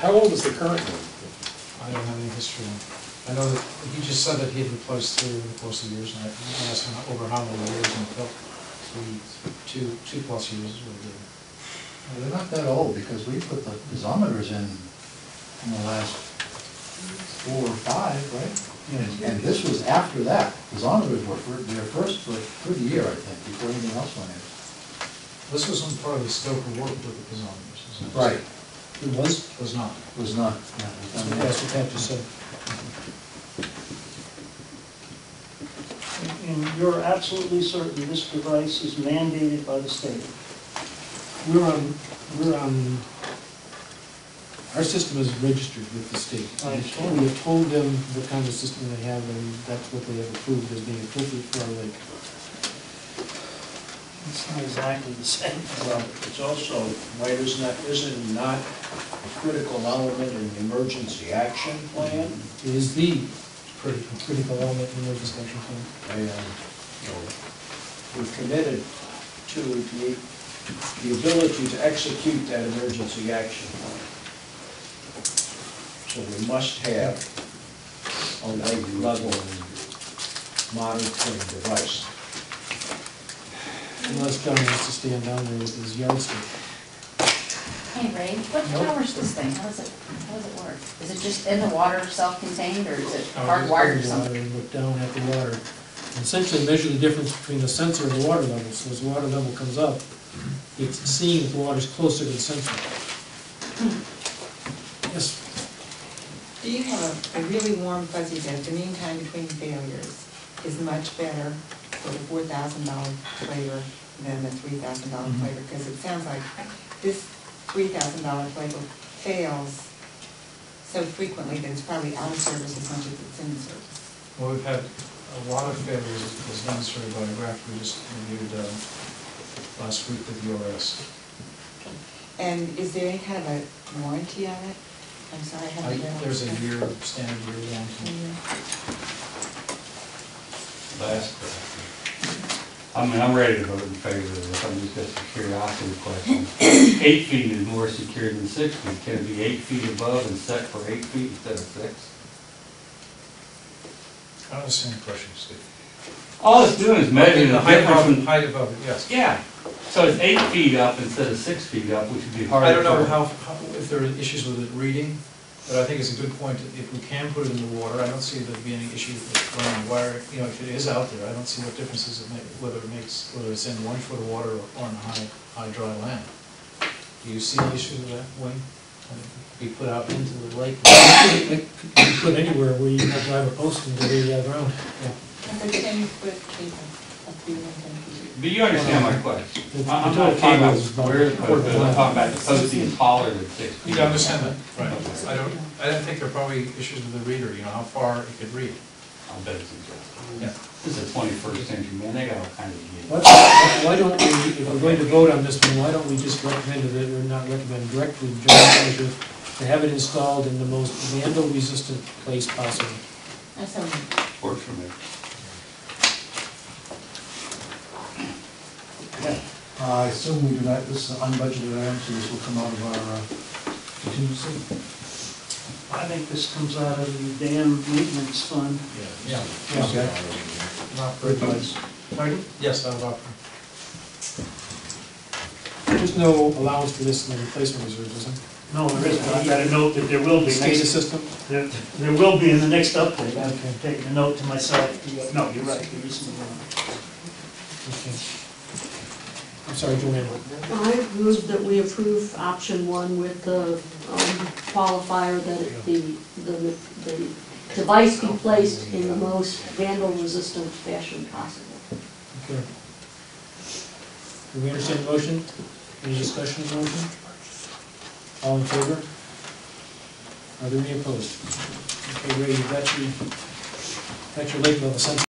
How old is the current one? I don't have any history on it. I know that he just said that he had replaced 3 over the course of years, and I asked him over how many years, and he felt 2+ years is what he did. Well, they're not that old, because we put the piezometers in the last 4 or 5, right? And this was after that. Piezometers were their first for a year, I think, before anything else went in. This wasn't part of the scope of work with the piezometers, is it? Right. It was? Was not. Was not. That's what Pat just said. And you're absolutely certain this device is mandated by the state? Our system is registered with the state. We have told them what kind of system they have, and that's what they have approved as being appropriate for our lake. It's not exactly the same. Well, it's also, isn't it not a critical element in the emergency action plan? It is the critical element in the emergency action plan. And we're committed to the ability to execute that emergency action plan. So we must have a lake-level monitoring device. Unless John wants to stand down there with his yardstick. Hey Ray, what powers this thing? How does it work? Is it just in the water, self-contained, or is it hardwired or something? And look down at the water. And essentially measure the difference between the sensor and the water level. So as the water level comes up, it's seeing if the water's closer to the sensor. Yes. Do you have a really warm fuzzy that the mean time between failures is much better for the $4,000 flavor than the $3,000 flavor? Because it sounds like this $3,000 flavor fails so frequently that it's probably out of service as much as it's in service. Well, we've had a lot of failures, as demonstrated by a graph we just reviewed last week with URS. And is there any kind of a warranty on it? I'm sorry, I haven't read it. There's a standard year warranty. Last question. I mean, I'm ready to vote in favor of this. I'm just got some curiosity question. 8 feet is more secure than 6 feet. Can it be 8 feet above and set for 8 feet instead of 6? I don't understand the question, Steve. All it's doing is measuring the difference in height above it, yes. Yeah. So it's 8 feet up instead of 6 feet up, which would be harder. I don't know if there are issues with it reading, but I think it's a good point. If we can put it in the water, I don't see there being any issue with running wire. You know, if it is out there, I don't see what differences it makes, whether it's in 1 foot of water or on high dry land. Do you see any issue with that, Wayne? Be put out into the lake? It can be put anywhere where you can drive a post into the ground. Yeah. Like a 10-foot cable, a 3 and 10 feet. But you understand my question. The I'm total not talking cable about is about where the post is. I'm talking about the post $60. being taller than 6 feet. You understand that, right? I don't think there are probably issues with the reader, you know, how far it could read. I'll bet it's interesting. Yeah. This is the 21st century, man. They got all kinds of gear. Why don't we, if we're going to vote on this one, why don't we just recommend it, or not recommend, directly to General Manager to have it installed in the most vandal-resistant place possible? That sounds Works for me. I assume we do not, this is an unbudgeted item, so this will come out of our contingency. I think this comes out of the dam maintenance fund. Yeah. Okay. Not very nice. Pardon? Yes, I'll offer. There's no allowance for this in the replacement reserve, is there? No, there isn't. I've got a note that there will be. SCADA system? There will be in the next update. I've Okay. taken a note to myself. No, you're right, there isn't one. Okay. I'm sorry, Joanne. I move that we approve option 1 with the qualifier that the device be placed in the most vandal-resistant fashion possible. Okay. Do we understand the motion? Any discussion of the motion? All in favor? Are there any opposed? Okay, Ray, that's your lake level sensor.